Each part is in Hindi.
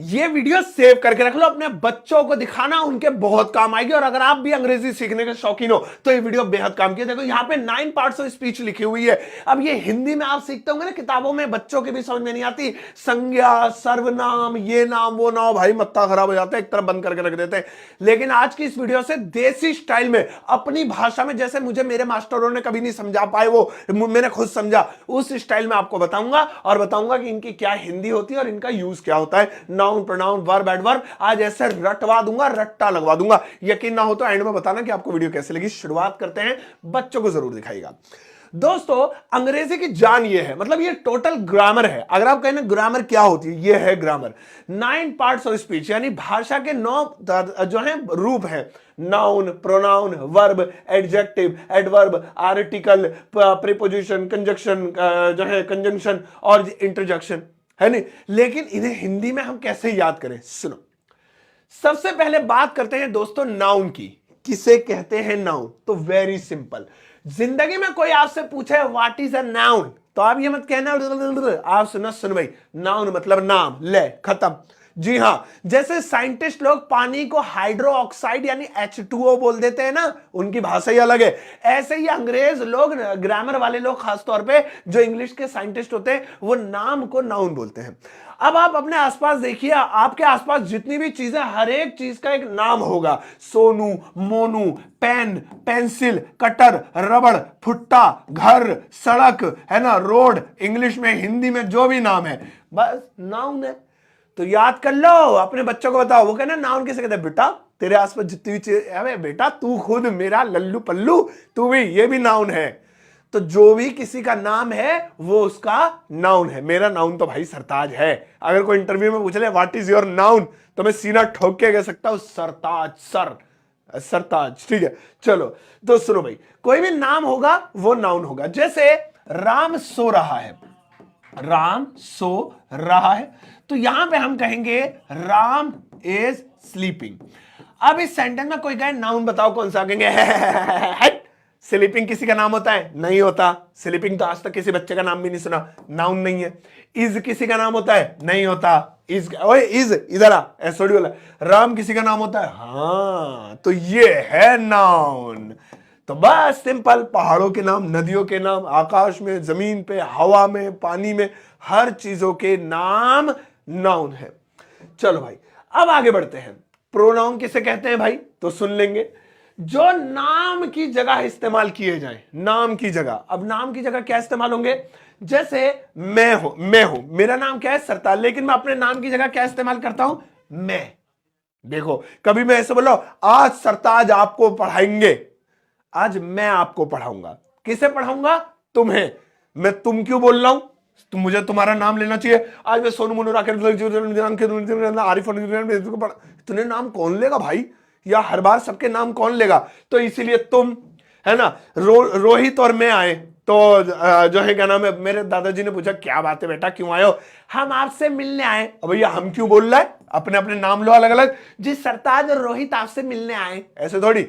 ये वीडियो सेव करके रख लो, अपने बच्चों को दिखाना, उनके बहुत काम आएगी। और अगर आप भी अंग्रेजी सीखने के शौकीन हो तो ये वीडियो बेहद काम की। देखो यहाँ पे 9 पार्ट्स ऑफ स्पीच लिखी हुई है। अब ये हिंदी में आप सीखते होंगे ना किताबों में, बच्चों के भी समझ में नहीं आती। संज्ञा, सर्वनाम, ये नाम वो नाम, भाई मत्था खराब हो जाता है, एक तरफ बंद करके रख देते हैं। लेकिन आज की इस वीडियो से देसी स्टाइल में, अपनी भाषा में, जैसे मुझे मेरे मास्टरों ने कभी नहीं समझा पाए, वो मैंने खुद समझा, उस स्टाइल में आपको बताऊंगा। और बताऊंगा कि इनकी क्या हिंदी होती है और इनका यूज क्या होता है। नाउन, प्रोनाउन, वर्ब, एडवर्ब, आज ऐसे रटवा दूंगा, रट्टा लगवा दूंगा। यकीन ना हो तो एंड में बताना कि आपको वीडियो कैसे लगी। शुरुआत करते हैं, बच्चों को जरूर दिखाइएगा। दोस्तों, अंग्रेजी की जान ये है, मतलब ये टोटल ग्रामर है। अगर आप कहें ग्रामर क्या होती है, ये है ग्रामर। 9 पार्ट्स ऑफ स्पीच, यानी भाषा के 9 जो है रूप है। Noun, pronoun, verb, adjective, adverb, article, preposition, conjunction, जो है कंजंक्शन और इंटरजेक्शन, है नहीं। लेकिन इन्हें हिंदी में हम कैसे याद करें, सुनो। सबसे पहले बात करते हैं दोस्तों नाउन की। किसे कहते हैं नाउन? तो वेरी सिंपल। जिंदगी में कोई आपसे पूछे व्हाट इज अ नाउन, तो आप ये मत कहना, आप सुन भाई, नाउन मतलब नाम, ले खत्म। जी हां, जैसे साइंटिस्ट लोग पानी को हाइड्रो ऑक्साइड यानी H2O बोल देते हैं ना, उनकी भाषा ही अलग है। ऐसे ही अंग्रेज लोग, ग्रामर वाले लोग खासतौर पे, जो इंग्लिश के साइंटिस्ट होते हैं, वो नाम को नाउन बोलते हैं। अब आप अपने आसपास देखिए, आपके आसपास जितनी भी चीजें, हर एक चीज का एक नाम होगा। Sonu, Monu, pen, pencil, cutter, रबड़, भुट्टा, घर, सड़क, है ना, रोड, इंग्लिश में, हिंदी में जो भी नाम है, बस नाउन है। तो याद कर लो, अपने बच्चों को बताओ। वो कहना नाउन किसे कहते हैं? बेटा तेरे आसपास जितनी भी चीज, अबे बेटा तू खुद मेरा लल्लू पल्लू, तू भी, ये भी नाउन है। तो जो भी किसी का नाम है वो उसका नाउन है। मेरा नाउन तो भाई सरताज है। अगर कोई इंटरव्यू में पूछ ले व्हाट इज योर नाउन, तो मैं सीना ठोक के कह सकता हूं सरताज, सरताज। ठीक है, चलो तो सुनो भाई, कोई भी नाम होगा वो नाउन होगा। जैसे राम सो रहा है, राम सो रहा है, तो यहां पे हम कहेंगे राम इज स्लीपिंग। अब इस सेंटेंस में कोई कहे नाउन बताओ कौन सा, कहेंगे स्लीपिंग किसी का नाम होता है? नहीं होता। स्लीपिंग तो आज तक किसी बच्चे का नाम भी नहीं सुना, नाउन नहीं है। इज किसी का नाम होता है? नहीं होता। इज, ओए इज इधर आ, एसोडी वाला। राम किसी का नाम होता है? हाँ, तो ये है नाउन। तो बस सिंपल, पहाड़ों के नाम, नदियों के नाम, आकाश में, जमीन पे, हवा में, पानी में, हर चीजों के नाम नाउन है। चलो भाई, अब आगे बढ़ते हैं। प्रोनाउन किसे कहते हैं भाई? तो सुन लेंगे, जो नाम की जगह इस्तेमाल किए जाए। नाम की जगह, अब नाम की जगह क्या इस्तेमाल होंगे? जैसे मैं हूं, मेरा नाम क्या है? सरताज, लेकिन मैं अपने नाम की जगह क्या इस्तेमाल करता हूं? मैं। देखो, कभी मैं ऐसे बोल रहा हूं आज सरताज आपको पढ़ाएंगे, आज मैं आपको पढ़ाऊंगा। किसे पढ़ाऊंगा? तुम्हें। मैं तुम क्यों बोल रहा हूं? तुम, मुझे तुम्हारा नाम लेना चाहिए। आज मैं सोनू मोनू राकेश आरिफ, तुम्हें नाम कौन लेगा भाई? या हर बार सबके नाम कौन लेगा? तो इसीलिए तुम, है ना, रोहित और मैं आए, तो जो है क्या नाम है, मेरे दादाजी ने पूछा क्या बात है बेटा, क्यों आए हो? हम आपसे मिलने आए। अब भैया हम क्यों बोल रहा है? अपने अपने नाम लो अलग अलग। जी सरताज और रोहित आपसे मिलने आए, ऐसे थोड़ी।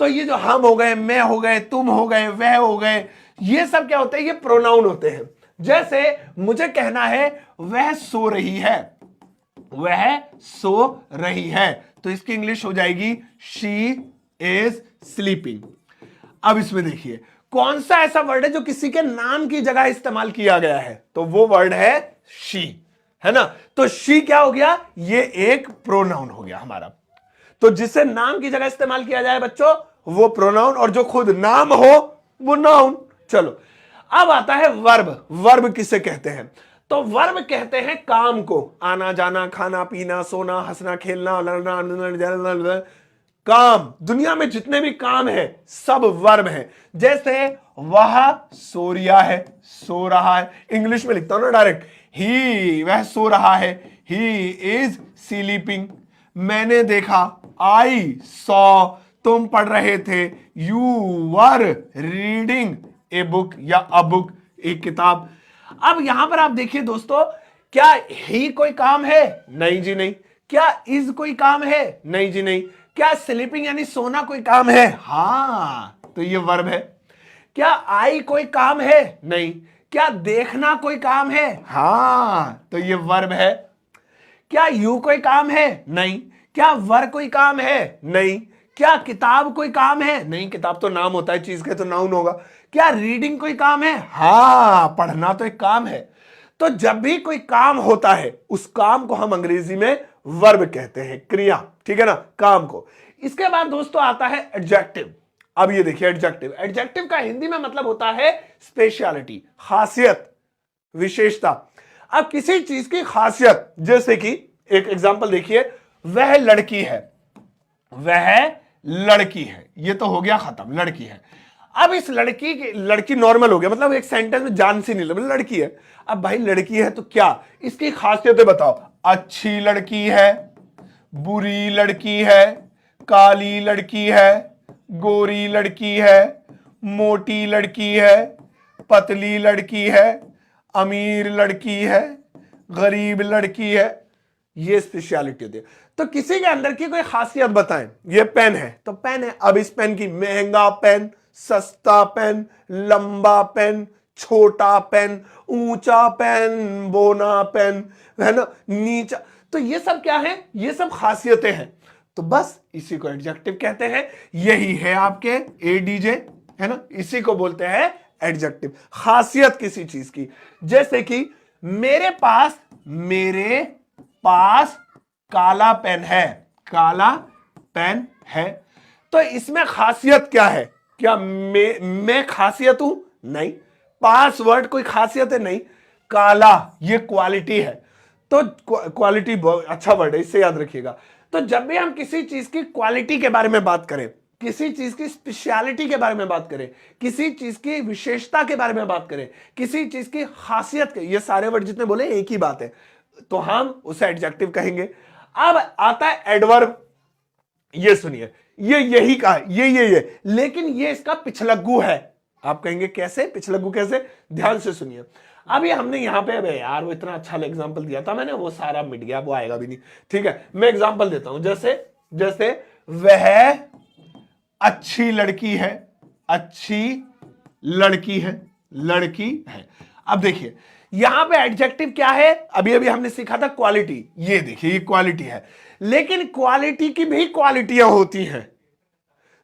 तो ये जो हम हो गए, मैं हो गए, तुम हो गए, वह हो गए, ये सब क्या होते हैं? ये प्रोनाउन होते हैं। जैसे मुझे कहना है वह सो रही है, वह सो रही है, तो इसकी इंग्लिश हो जाएगी शी इज स्लीपिंग। अब इसमें देखिए कौन सा ऐसा वर्ड है जो किसी के नाम की जगह इस्तेमाल किया गया है, तो वो वर्ड है शी, है ना। तो शी क्या हो गया? ये एक प्रोनाउन हो गया हमारा। तो जिसे नाम की जगह इस्तेमाल किया जाए बच्चों, वो प्रोनाउन, और जो खुद नाम हो वो नाउन। चलो, अब आता है वर्ब। वर्ब किसे कहते हैं? तो वर्ब कहते हैं काम को, आना जाना, खाना पीना, सोना, हंसना, खेलना, लड़ना, काम। दुनिया में जितने भी काम है सब वर्ब है। जैसे वह सो रिया है, सो रहा है, इंग्लिश में लिखता हूं ना डायरेक्ट, ही, वह सो रहा है, ही इज स्लीपिंग। मैंने देखा, आई सॉ, तुम पढ़ रहे थे, you were reading a book या अ बुक, एक किताब। अब यहां पर आप देखिए दोस्तों, क्या ही कोई काम है? नहीं जी नहीं। क्या इज कोई काम है? नहीं जी नहीं। क्या स्लीपिंग यानी सोना कोई काम है? हां, तो ये वर्ब है। क्या आई कोई काम है? नहीं। क्या देखना कोई काम है? हां, तो ये वर्ब है। क्या यू कोई काम है? नहीं। क्या वर कोई काम है? नहीं। क्या किताब कोई काम है? नहीं, किताब तो नाम होता है चीज का, तो नाउन होगा। क्या रीडिंग कोई काम है? हाँ, पढ़ना तो एक काम है। तो जब भी कोई काम होता है उस काम को हम अंग्रेजी में वर्ब कहते हैं, क्रिया, ठीक है ना, काम को। इसके बाद दोस्तों आता है एडजेक्टिव। अब ये देखिए एडजेक्टिव, एडजेक्टिव का हिंदी में मतलब होता है स्पेशलिटी, खासियत, विशेषता। अब किसी चीज की खासियत, जैसे कि एक एग्जांपल देखिए, वह लड़की है, वह लड़की है, ये तो हो गया खत्म, लड़की है। अब इस लड़की की, लड़की नॉर्मल हो गया, मतलब एक सेंटेंस में जान सी नहीं लगी, लड़की है। अब भाई लड़की है तो क्या इसकी खासियतें बताओ। अच्छी लड़की है, बुरी लड़की है, काली लड़की है, गोरी लड़की है, मोटी लड़की है, पतली लड़की है, अमीर लड़की है, गरीब लड़की है। ये स्पेशलिटी होती है। तो किसी के अंदर की कोई खासियत बताएं। ये पेन है तो पेन है, अब इस पेन की महंगा पेन, सस्ता पेन, लंबा पेन, छोटा पेन, ऊंचा पेन, बोना पेन, है ना, नीचा। तो ये सब क्या है? ये सब खासियतें हैं। तो बस इसी को एडजेक्टिव कहते हैं। यही है आपके एडीजे, है ना, इसी को बोलते हैं एडजेक्टिव, खासियत किसी चीज की। जैसे कि मेरे पास काला पेन है, काला पेन है। तो इसमें खासियत क्या है? क्या मैं खासियत हूं? नहीं। पासवर्ड कोई खासियत है? नहीं। काला ये क्वालिटी है। तो क्वालिटी बहुत अच्छा वर्ड है, इससे याद रखिएगा। तो जब भी हम किसी चीज की क्वालिटी के बारे में बात करें, किसी चीज की स्पेशलिटी के बारे में बात करें, किसी चीज की विशेषता के बारे में बात करें, किसी चीज की खासियत के, ये सारे वर्ड जितने बोले एक ही बात है, तो हम उसे एडजेक्टिव कहेंगे। अब आता है एडवर्ब। ये सुनिए, ये यही का ये लेकिन ये इसका पिछलग्गू है। आप कहेंगे कैसे पिछलग्गू कैसे? ध्यान से सुनिए। अब ये हमने यहां पे, अबे यार वो इतना अच्छा एग्जांपल दिया था मैंने, वो सारा मिट गया, वो आएगा भी नहीं। ठीक है, मैं एग्जांपल देता हूं। जैसे वह अच्छी लड़की है, अच्छी लड़की है, लड़की है। अब देखिए यहां पे एडजेक्टिव क्या है? अभी अभी हमने सीखा था क्वालिटी। ये देखिए ये क्वालिटी है, लेकिन क्वालिटी की भी क्वालिटियां होती हैं।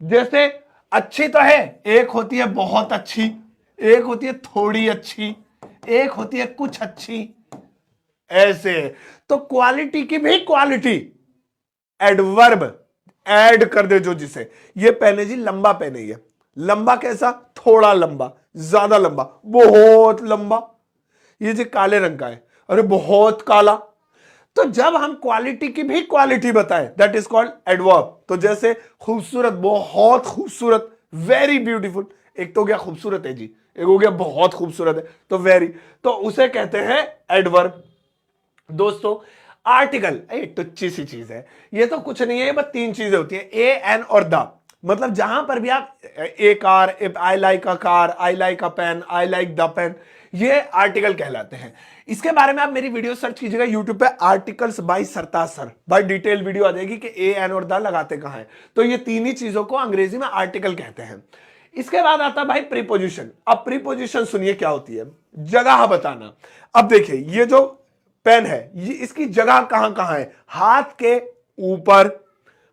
जैसे अच्छी तो है, एक होती है बहुत अच्छी, एक होती है थोड़ी अच्छी, एक होती है कुछ अच्छी, ऐसे। तो क्वालिटी की भी क्वालिटी, एडवर्ब ऐड कर दे जो जिसे। ये पेन है जी, लंबा पेन है। ये लंबा कैसा? थोड़ा लंबा, ज्यादा लंबा, बहुत लंबा। ये जो काले रंग का है, अरे बहुत काला। तो जब हम क्वालिटी की भी क्वालिटी बताएं, दैट इज कॉल्ड एडवर्ब। तो जैसे खूबसूरत, बहुत खूबसूरत, वेरी ब्यूटीफुल। एक तो हो गया खूबसूरत है जी, एक हो गया बहुत खूबसूरत है, तो वेरी, तो उसे कहते हैं एडवर्ब। दोस्तों आर्टिकल एक टुच्ची सी चीज है, ये तो कुछ नहीं है, बस तीन चीजें होती है, ए एन और द। मतलब जहां पर भी आप a car, I like a car, I like a pen, I like the pen, ये आर्टिकल कहलाते हैं। इसके बारे में आप मेरी वीडियो सर्च कीजिएगा यूट्यूब पे, आर्टिकल्स बाय सरताज सर, भाई डिटेल वीडियो आ जाएगी कि ए एन और द लगाते कहां है। तो ये तीन ही चीजों को अंग्रेजी में आर्टिकल कहते हैं। इसके बाद आता है भाई प्रीपोजिशन। अब प्रीपोजिशन सुनिए क्या होती है, जगह बताना। अब देखिए ये जो पेन है, ये इसकी जगह कहां कहां है? हाथ के ऊपर,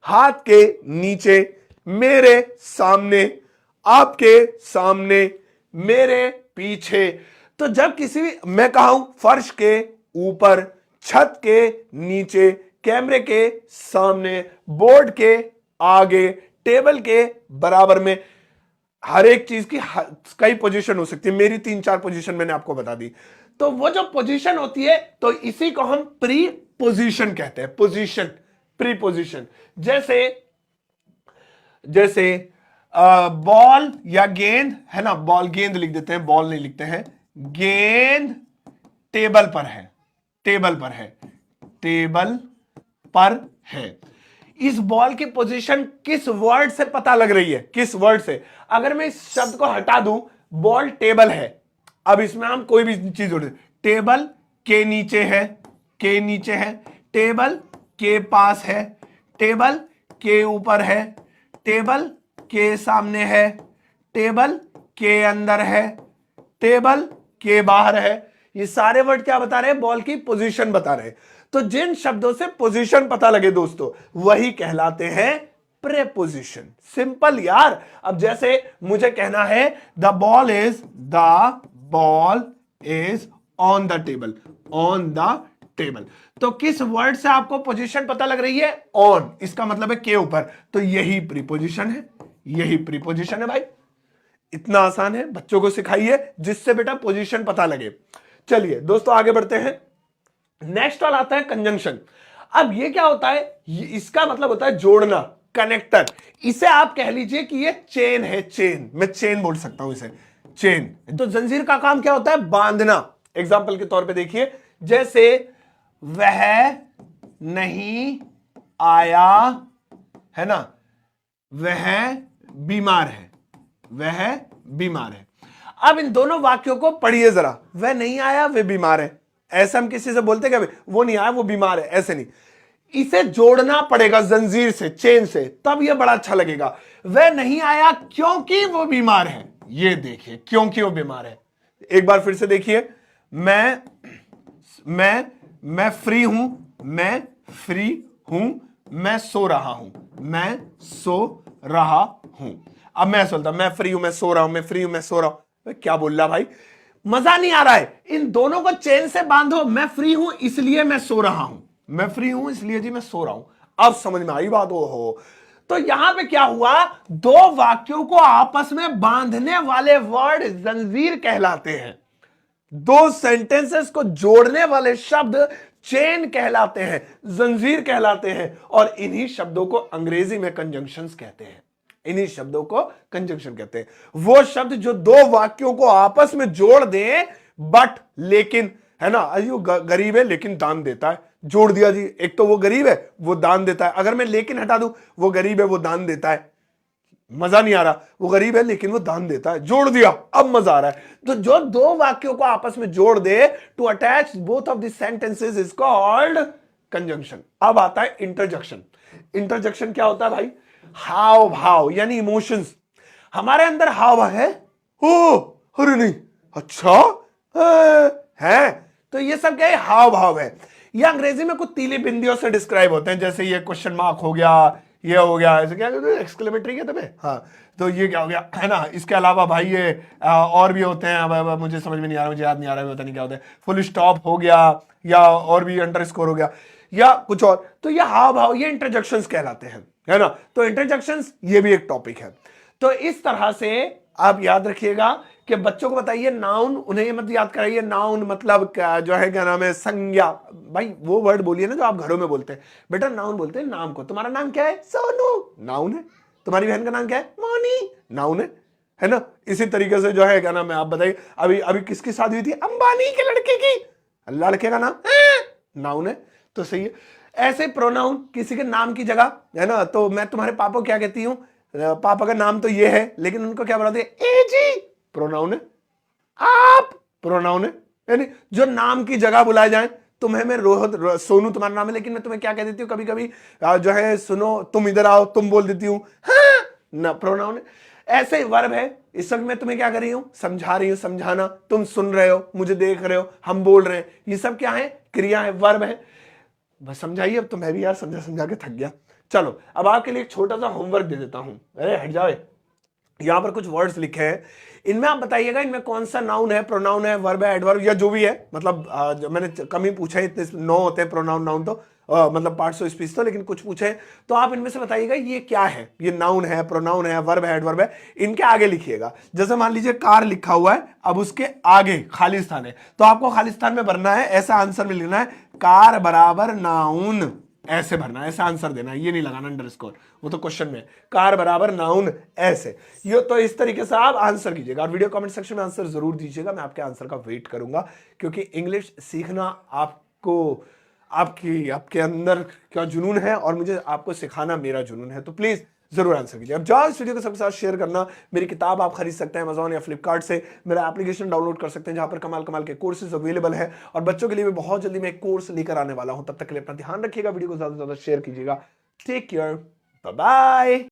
हाथ के नीचे, मेरे सामने, आपके सामने, मेरे पीछे। तो जब किसी भी, मैं कहा हूं फर्श के ऊपर, छत के नीचे, कैमरे के सामने, बोर्ड के आगे, टेबल के बराबर में, हर एक चीज की कई पोजीशन हो सकती है। मेरी 3-4 पोजीशन मैंने आपको बता दी। तो वो जो पोजीशन होती है, तो इसी को हम प्री पोजीशन कहते हैं। Position, pre position. जैसे बॉल या गेंद है ना, बॉल, गेंद लिख देते हैं, बॉल नहीं लिखते हैं। गेंद टेबल पर है, टेबल पर है, टेबल पर है। इस बॉल की पोजीशन किस वर्ड से पता लग रही है? किस वर्ड से? अगर मैं इस शब्द को हटा दूं, बॉल टेबल है, अब इसमें हम कोई भी चीज जोड़ दें, टेबल के नीचे है, के नीचे है, टेबल के पास है, टेबल के ऊपर है, टेबल के सामने है, टेबल के अंदर है, टेबल के बाहर है। ये सारे वर्ड क्या बता रहे हैं? बॉल की पोजीशन बता रहे हैं। तो जिन शब्दों से पोजीशन पता लगे दोस्तों वही कहलाते हैं प्रेपोजिशन। सिंपल यार। अब जैसे मुझे कहना है the ball is on the table, on the table, तो किस वर्ड से आपको पोजीशन पता लग रही है? ऑन, इसका मतलब है के ऊपर, तो यही प्रीपोजिशन है, यही प्रीपोजिशन है भाई। इतना आसान है, बच्चों को सिखाइए जिससे बेटा पोजीशन पता लगे। चलिए दोस्तों आगे बढ़ते हैं। नेक्स्ट वाला आता है कंजंक्शन। अब ये क्या होता है? इसका मतलब होता है जोड़ना, कनेक्टर। इसे आप कह लीजिए कि ये चेन है, चेन, मैं चेन बोल सकता हूं इसे, चेन। तो जंजीर का काम क्या होता है? बांधना। एग्जाम्पल के तौर पे देखिए, जैसे वह नहीं आया, है ना, वह बीमार है, वह बीमार है। अब इन दोनों वाक्यों को पढ़िए जरा। वह नहीं आया, वह बीमार है, ऐसा हम किसी से बोलते क्या? वो नहीं आया, वो बीमार है, ऐसे नहीं। इसे जोड़ना पड़ेगा जंजीर से, चेन से, तब यह बड़ा अच्छा लगेगा। वह नहीं आया क्योंकि वो बीमार है। ये देखिए, क्योंकि वो बीमार है। एक बार फिर से देखिए, मैं फ्री हूं, मैं फ्री हूं, मैं सो रहा हूं, मैं सो रहा हूं। अब मैं सोचता, मैं फ्री हूं, मैं सो रहा हूं, मैं फ्री हूं, मैं सो रहा हूं। क्या बोल रहा भाई? मजा नहीं आ रहा है। इन दोनों को चेन से बांधो। मैं फ्री हूं इसलिए मैं सो रहा हूं, मैं फ्री हूं इसलिए जी मैं सो रहा हूं। अब समझ में आई बात? हो तो यहां पे क्या हुआ? दो वाक्यों को आपस में बांधने वाले वर्ड जंजीर कहलाते हैं। दो सेंटेंसेस को जोड़ने वाले शब्द चेन कहलाते हैं, जंजीर कहलाते हैं। और इन्हीं शब्दों को अंग्रेजी में कंजंक्शंस कहते हैं। इन्हीं शब्दों को कंजंक्शन कहते हैं। वो शब्द जो दो वाक्यों को आपस में जोड़ दें, बट, लेकिन, है ना, अयो गरीब है लेकिन दान देता है, जोड़ दिया जी। एक तो वो गरीब है, वो दान देता है। अगर मैं लेकिन हटा दूं, वो गरीब है, वो दान देता है, मजा नहीं आ रहा। वो गरीब है लेकिन वो दान देता है, जोड़ दिया, अब मजा आ रहा है। तो जो दो वाक्यों को आपस में जोड़ दे, to attach both of the sentences is called conjunction. अब आता है इंटरजेक्शन। इंटरजेक्शन क्या होता है भाई? हाव भाव, यानी इमोशंस। हमारे अंदर हाव भाव है, ओ अरे नहीं, अच्छा है, तो ये सब क्या है? हाव भाव है। ये अंग्रेजी में कुछ तीली बिंदियों से डिस्क्राइब होते हैं, जैसे ये क्वेश्चन मार्क हो गया, ये हो गया, ऐसे क्या एक्सक्लेमेटरी है तुम्हें, हाँ, तो ये क्या हो गया, है ना। इसके अलावा भाई ये और भी होते हैं, अब मुझे समझ में नहीं आ रहा, मुझे याद नहीं आ रहा, पता नहीं क्या होता है, फुल स्टॉप हो गया, या और भी अंडरस्कोर हो गया, या कुछ और। तो ये हाव भाव, ये इंटरजेक्शंस कहलाते हैं, है ना। तो इंटरजेक्शंस ये भी एक टॉपिक है। तो इस तरह से आप याद रखिएगा कि बच्चों को बताइए नाउन, उन्हें ये मत याद कराइए नाउन मतलब क्या, जो है क्या नाम है, संज्ञा। भाई वो वर्ड बोलिए ना जो आप घरों में बोलते हैं। बेटा नाउन बोलते हैं नाम को। तुम्हारा नाम क्या है? सोनू, नाउन है। तुम्हारी बहन का नाम क्या है? मोनी, नाउन है ना। इसी तरीके से जो है क्या नाम है, आप बताइए अभी अभी किसकी शादी हुई थी? अंबानी के लड़के की, लड़के का नाम नाउन है, तो सही है। ऐसे प्रोनाउन किसी के नाम की जगह, है ना। तो मैं तुम्हारे पापा को क्या कहती हूँ? पापा का नाम तो ये है, लेकिन उनको क्या बुलाते हैं? ए जी, प्रोनाउन है। आप, प्रोनाउन है। यानी जो नाम की जगह बुलाए जाए। तुम्हें मैं रोहित, सोनू तुम्हारा नाम है, लेकिन मैं तुम्हें क्या कह देती हूँ कभी कभी, जो है सुनो, तुम इधर आओ, तुम बोल देती हूँ, हाँ ना, प्रोनाउन है। ऐसे ही वर्ब है। इस वक्त मैं तुम्हें क्या कर रही हूं? समझा रही हूं, समझाना। तुम सुन रहे हो, मुझे देख रहे हो, हम बोल रहे हैं, ये सब क्या है? क्रिया है, वर्ब है। बस समझाइए। अब तो मैं भी यार समझा समझा के थक गया। चलो अब आपके लिए एक छोटा सा होमवर्क दे देता हूं। अरे हट जाओ, यहां पर कुछ वर्ड्स लिखे हैं, इनमें आप बताइएगा इनमें कौन सा नाउन है, प्रोनाउन है, वर्ब है, एडवर्ब, या जो भी है। मतलब मैंने कम ही पूछा है, इतने 9 होते हैं प्रोनाउन नाउन तो, मतलब पार्ट्स ऑफ स्पीच तो, लेकिन कुछ पूछे तो आप इनमें से बताइएगा ये क्या है। ये नाउन है, प्रोनाउन है, वर्ब है, एडवर्ब है। इनके आगे लिखिएगा। जैसे मान लीजिए कार लिखा हुआ है, अब उसके आगे खाली स्थान है, तो आपको खाली स्थान में भरना है, ऐसा आंसर में लिखना है, कार बराबर नाउन, ऐसे भरना है, ऐसा आंसर देना है, ये नहीं लगाना अंडरस्कोर, वो तो क्वेश्चन में। कार बराबर नाउन, ऐसे। ये तो इस तरीके से आप आंसर कीजिएगा, और वीडियो कमेंट सेक्शन में आंसर जरूर दीजिएगा। मैं आपके आंसर का वेट करूंगा, क्योंकि इंग्लिश सीखना आपको, आपके अंदर क्या जुनून है, और मुझे आपको सिखाना मेरा जुनून है। तो प्लीज जरूर आंसर कीजिए। अब जाओ इस वीडियो को सबके साथ शेयर करना। मेरी किताब आप खरीद सकते हैं अमेज़न या फ्लिपकार्ट से, मेरा एप्लीकेशन डाउनलोड कर सकते हैं, जहां पर कमाल कमाल के कोर्सेज अवेलेबल है। और बच्चों के लिए भी बहुत जल्दी मैं एक कोर्स लेकर आने वाला हूं। तब तक के लिए अपना ध्यान रखिएगा, वीडियो को ज्यादा से ज्यादा शेयर कीजिएगा। Take care, bye bye.